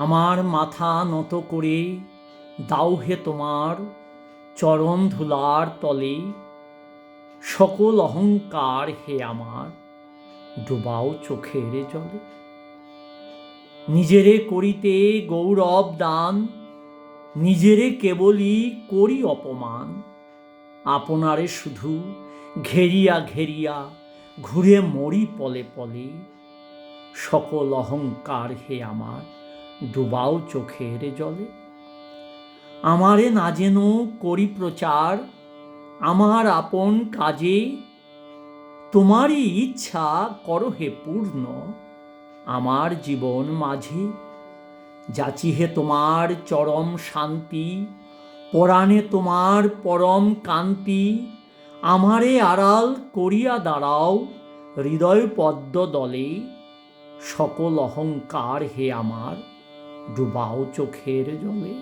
আমার মাথা নত করে দাও হে তোমার চরণ ধুলার তলে, সকল অহংকার হে আমার ডুবাও চোখের জলে। নিজেরে করিতে গৌরব দান, নিজেরে কেবলই করি অপমান, আপনারে শুধু ঘেরিয়া ঘেরিয়া ঘুরে মরি পলে পলে, সকল অহংকার হে আমার ডুবাও চোখের জলে। আমারে না যেন করি প্রচার আমার আপন কাজে, তোমারই ইচ্ছা করো হে পূর্ণ আমার জীবন মাঝে। যাচি হে তোমার চরম শান্তি, পরাণে তোমার পরম কান্তি, আমারে আড়াল করিয়া দাঁড়াও হৃদয় পদ্ম দলে, সকল অহংকার হে আমার ডুবাও চোখের জলে।